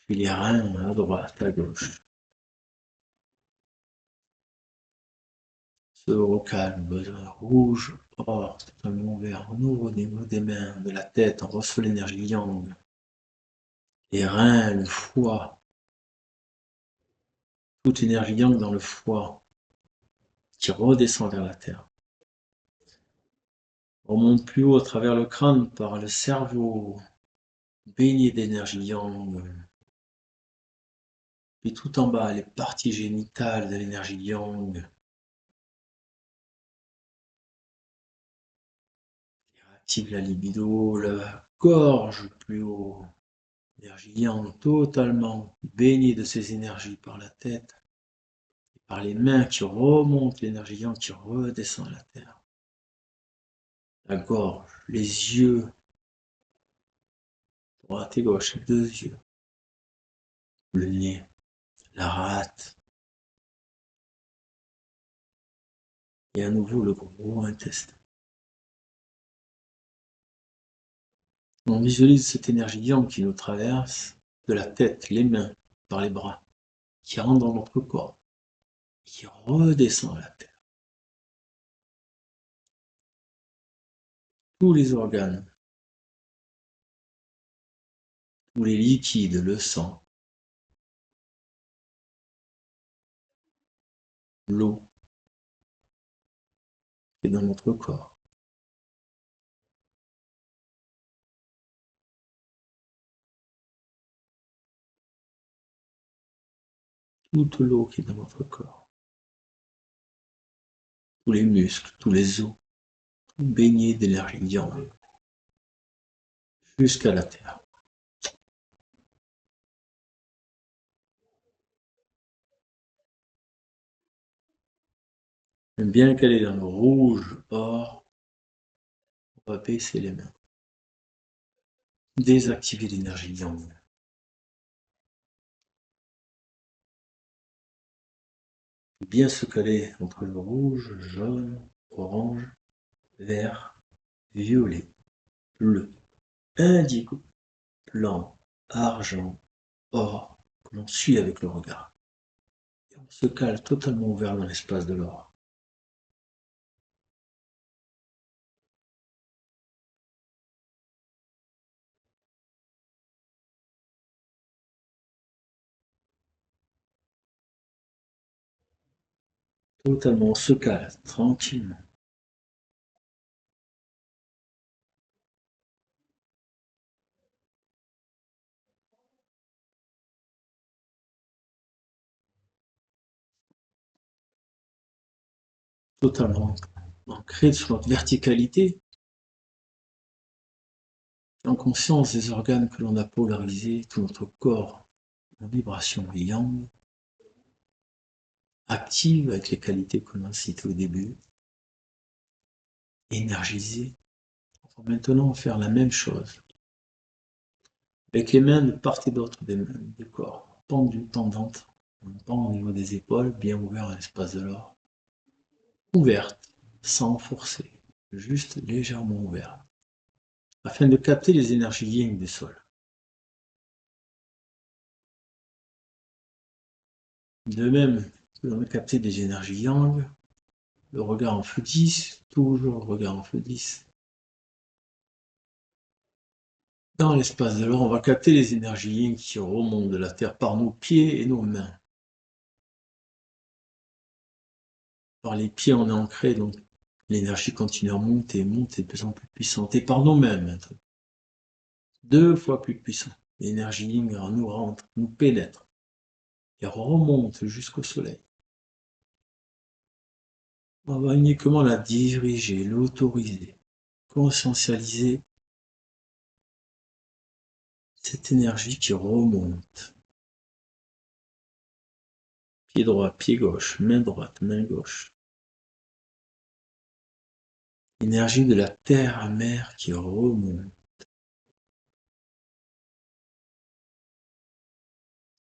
Puis les reins à droite, à gauche. Se recalme, rouge, or, totalement ouvert. On ouvre au niveau des mains, de la tête, on reçoit l'énergie yang. Les reins, le foie. Toute énergie yang dans le foie qui redescend vers la terre. On monte plus haut à travers le crâne par le cerveau, baigné d'énergie yang. Puis tout en bas, les parties génitales de l'énergie yang. Qui active la libido, la gorge plus haut. Énergie yang totalement baignée de ces énergies par la tête. Et par les mains qui remontent l'énergie yang qui redescend à la terre. La gorge, les yeux. Droite et gauche, les deux yeux. Le nez, la rate. Et à nouveau le gros intestin. On visualise cette énergie yang qui nous traverse de la tête, les mains, par les bras, qui rentre dans notre corps, qui redescend à la terre. Tous les organes, tous les liquides, le sang, l'eau, est dans notre corps. Toute l'eau qui est dans notre corps. Tous les muscles, tous les os, baignés d'énergie yang, jusqu'à la terre. Bien qu'elle est dans le rouge, or, on va baisser les mains. Désactiver l'énergie yang. Bien se caler entre le rouge, jaune, orange, vert, violet, bleu, indigo, blanc, argent, or, que l'on suit avec le regard. Et on se cale totalement ouvert dans l'espace de l'or. Totalement, on se cale, tranquillement. Totalement ancré sur notre verticalité, en conscience des organes que l'on a polarisés, tout notre corps en vibration yang, active avec les qualités qu'on a citées au début, énergisée. On va maintenant faire la même chose avec les mains de part et d'autre du corps, pendues, pendantes, au niveau des épaules, bien ouvert à l'espace de l'or, ouverte, sans forcer, juste légèrement ouverte, afin de capter les énergies yin du sol. De même que l'on a capté des énergies yang, le regard en feu 10, toujours le regard en feu 10. Dans l'espace de l'or, on va capter les énergies yin qui remontent de la terre par nos pieds et nos mains. Par les pieds, on est ancré, donc l'énergie continue à monter, monter de plus en plus puissante. Et par nos mains, maintenant, 2 fois plus puissant. L'énergie yin nous rentre, nous pénètre et remonte jusqu'au soleil. On va uniquement la diriger, l'autoriser, conscientialiser cette énergie qui remonte. Pied droit, pied gauche, main droite, main gauche. Énergie de la terre à mer qui remonte.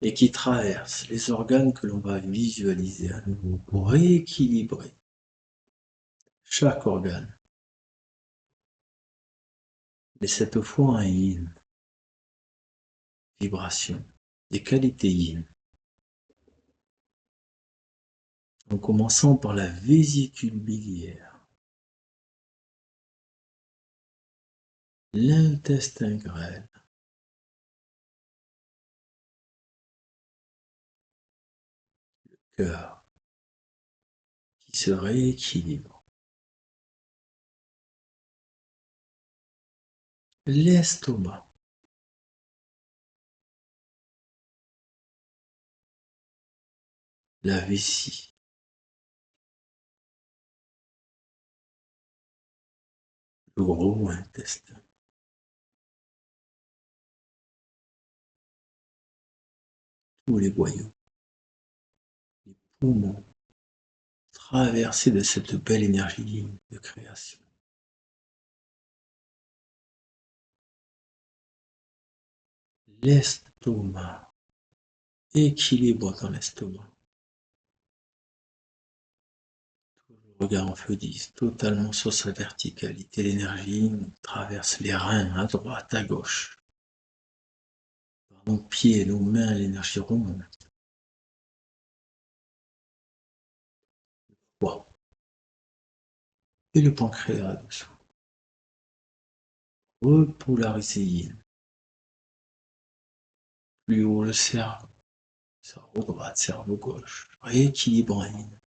Et qui traverse les organes que l'on va visualiser à nouveau pour rééquilibrer chaque organe. Mais cette fois en yin, vibration, des qualités yin. En commençant par la vésicule biliaire, l'intestin grêle, cœur qui se rééquilibre, l'estomac, la vessie, le gros intestin, tous les boyaux, les poumons, traversés de cette belle énergie de création. L'estomac, équilibre dans l'estomac. Regard en feu 10, totalement sur sa verticalité. L'énergie traverse les reins à droite, à gauche. Par nos pieds, nos mains, l'énergie remonte. Wow. Et le pancréas dessous. Repolariser yin. Plus haut le cerveau. Cerveau droit, cerveau gauche. Rééquilibre yin.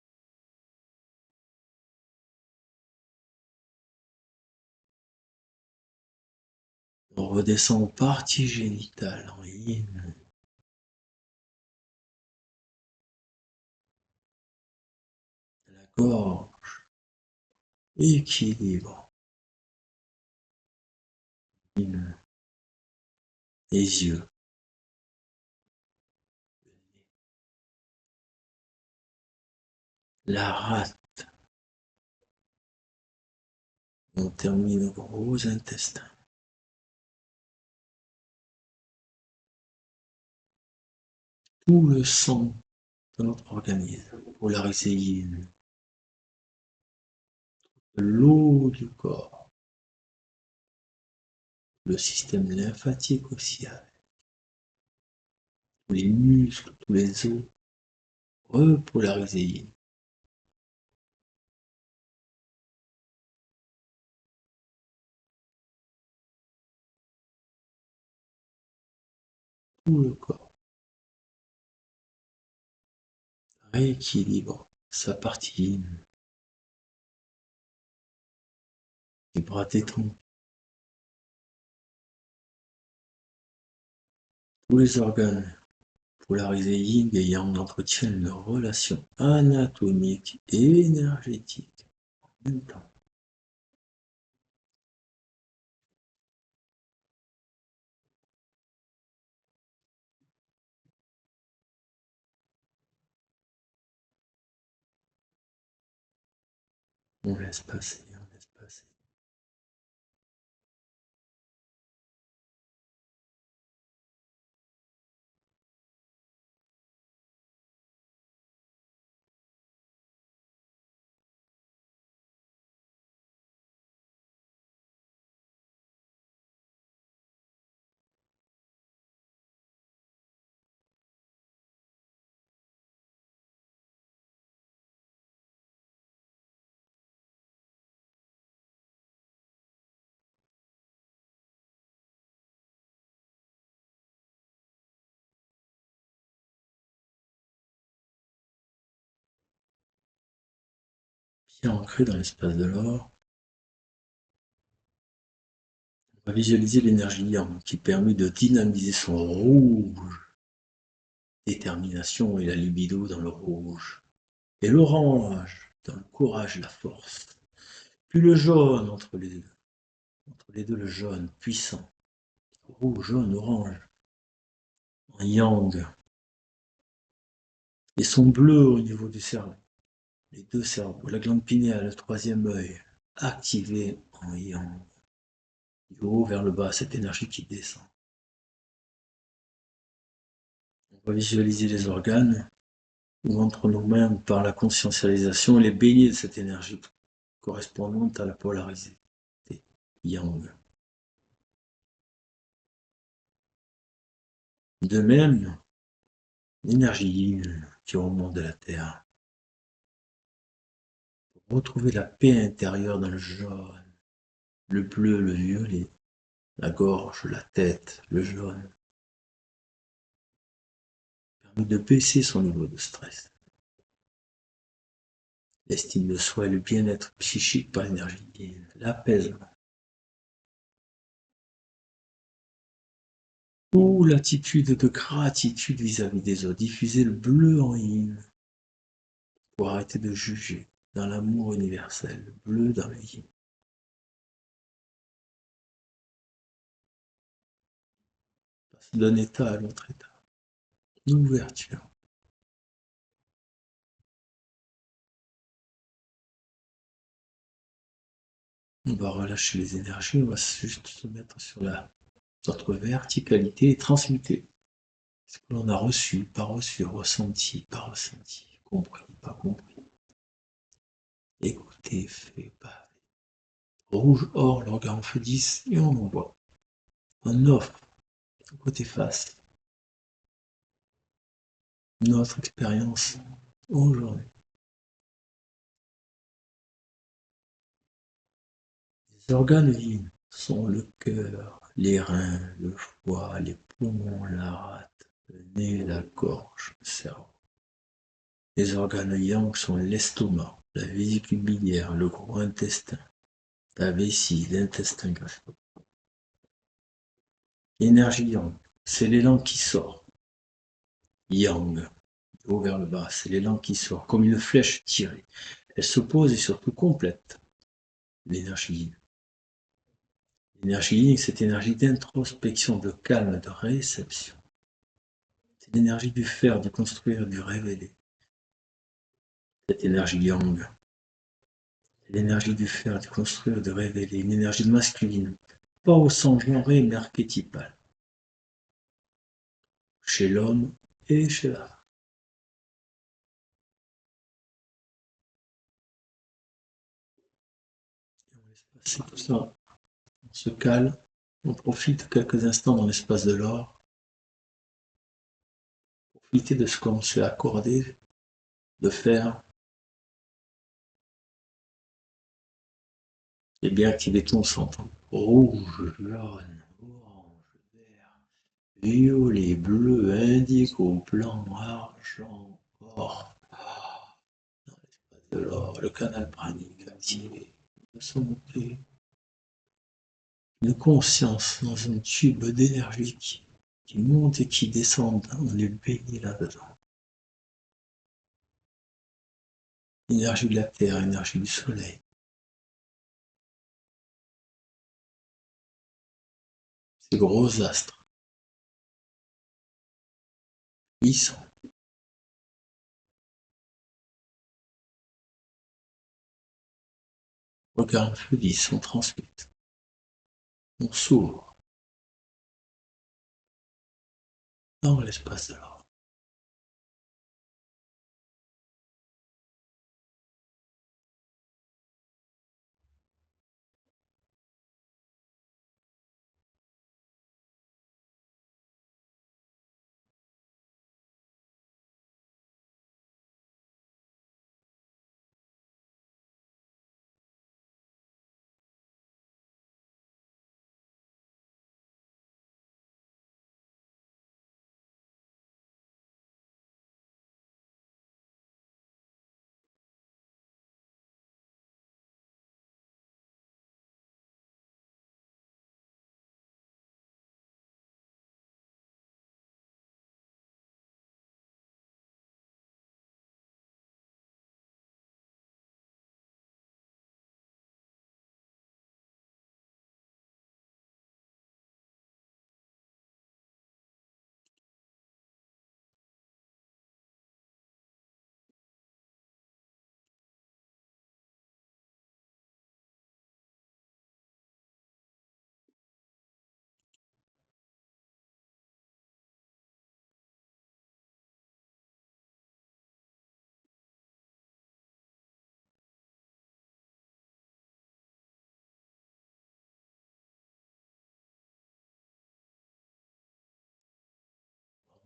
On redescend aux parties génitales en yin. La gorge. Équilibre. Yin. Les yeux. La rate. On termine au gros intestin. Tout le sang dans notre organisme. Polarisé yin, l'eau du corps, le système lymphatique aussi, tous les muscles, tous les os, repolariser yin. Tout le corps rééquilibre sa partie yin, les bras détendus, tous les organes polarisés yin et yang entretiennent une relation anatomique et énergétique en même temps. On laisse passer, on laisse passer. Bien ancré dans l'espace de l'or, on va visualiser l'énergie yang qui permet de dynamiser son rouge, détermination et la libido dans le rouge, et l'orange dans le courage et la force, puis le jaune entre les deux le jaune puissant, rouge, jaune, orange, en yang, et son bleu au niveau du cerveau, les deux cerveaux, la glande pinéale, le troisième œil, activé en yang, du haut vers le bas, cette énergie qui descend. On va visualiser les organes ou entre nos mains par la conscientialisation, les baigner de cette énergie correspondante à la polarité yang. De même, l'énergie yin qui remonte de la terre. Pour retrouver la paix intérieure dans le jaune, le bleu, le violet, la gorge, la tête, le jaune, permet de baisser son niveau de stress. L'estime de soi et le bien-être psychique par l'énergie yin, l'apaisement. Ou l'attitude de gratitude vis-à-vis des autres, diffuser le bleu en yin, pour arrêter de juger, dans l'amour universel, le bleu dans le yin. Passer d'un état à l'autre état. L'ouverture. On va relâcher les énergies, on va juste se mettre sur notre verticalité et transmuter ce que l'on a reçu, pas reçu, ressenti, pas ressenti, compris, pas compris. Écouter, fait, pas. Rouge, or, l'organe fait 10 et on envoie. On offre, côté face, notre expérience aujourd'hui. Les organes yin sont le cœur, les reins, le foie, les poumons, la rate, le nez, la gorge, le cerveau. Les organes yang sont l'estomac, la vésicule biliaire, le gros intestin, la vessie, l'intestin grêle. L'énergie yang, c'est l'élan qui sort. Yang, du haut vers le bas, c'est l'élan qui sort, comme une flèche tirée. Elle s'oppose et surtout complète l'énergie yin. L'énergie yin, cette énergie d'introspection, de calme, de réception. C'est l'énergie du faire, du construire, du révéler. Cette énergie yang, c'est l'énergie du faire, du construire, de révéler. Une énergie masculine, pas au sens genré mais archétypal. Chez l'homme et chez la femme. C'est pour ça, on se calme, on profite quelques instants dans l'espace de l'or, profiter de ce qu'on s'est accordé de faire, et bien activer tout ensemble. Rouge, jaune, orange, vert, violet, bleu, indigo, blanc, argent, or. Dans l'espace de l'or, le canal pranique activé, de monter une conscience dans un tube d'énergie qui monte et qui descend, on est baigné là-dedans. Énergie de la terre, énergie du soleil. Ces gros astres. Puissants. Regarde un feu 10, on transmute. On s'ouvre dans l'espace de l'or.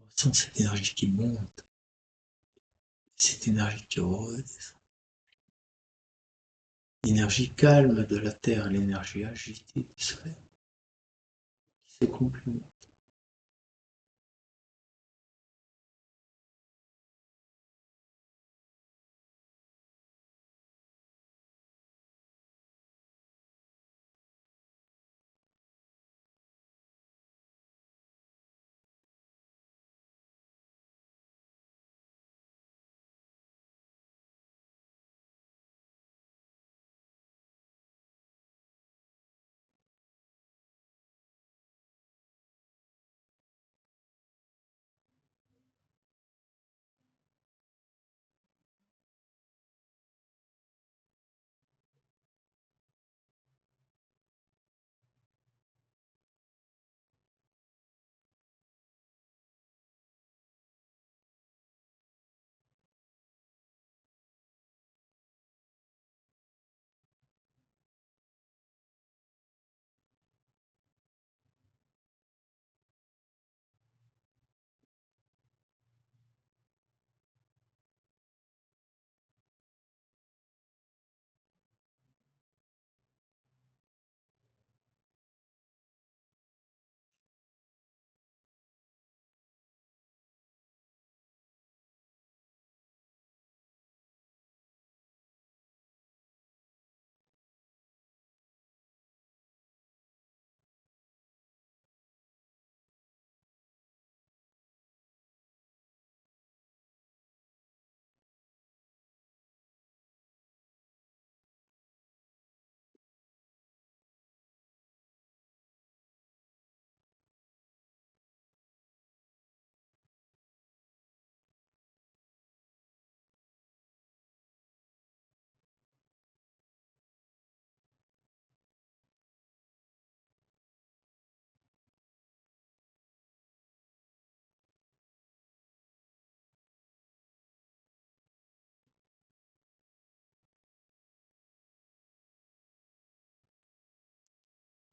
On ressent cette énergie qui monte, cette énergie qui redescend. L'énergie calme de la terre, l'énergie agitée du soleil qui se complémente.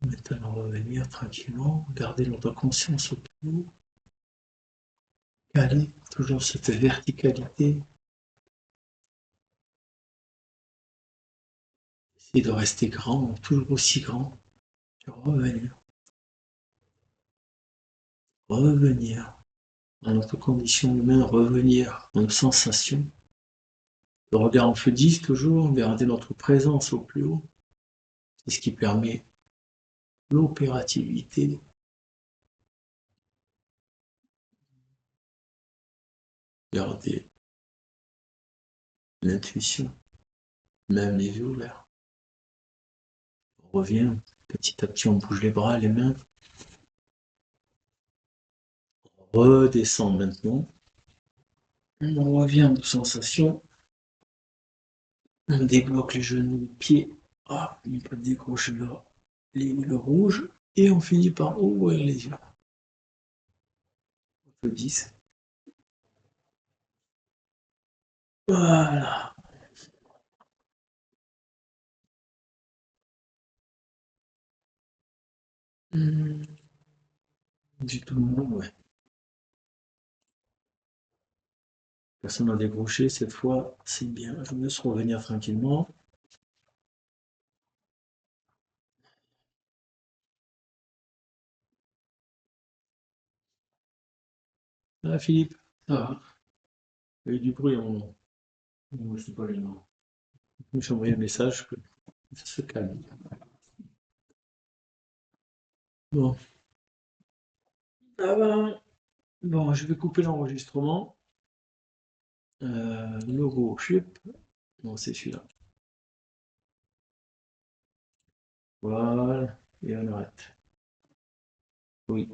Maintenant, revenir tranquillement, garder notre conscience au plus haut, caler toujours cette verticalité, essayer de rester grand, toujours aussi grand, et revenir à notre condition humaine, revenir à nos sensations. Le regard en feu 10 toujours, garder notre présence au plus haut, c'est ce qui permet l'opérativité. Garder l'intuition, même les yeux ouverts. On revient, petit à petit on bouge les bras, les mains. On redescend maintenant. On revient aux sensations. On débloque les genoux, les pieds. Ah, on peut décrocher le rouge. Et on finit par ouvrir les yeux. Le 10. Voilà. Du tout le monde, ouais. Personne n'a décroché cette fois, c'est bien. Je me laisse revenir tranquillement. Ah, Philippe, ça va. Il y a eu du bruit à un moment. Bon, je sais pas les noms. Je me suis envoyé un message que ça se calme. Bon. Ah ben, bon, je vais couper l'enregistrement. Logo, chip. Non, c'est celui-là. Voilà. Et on arrête. Oui.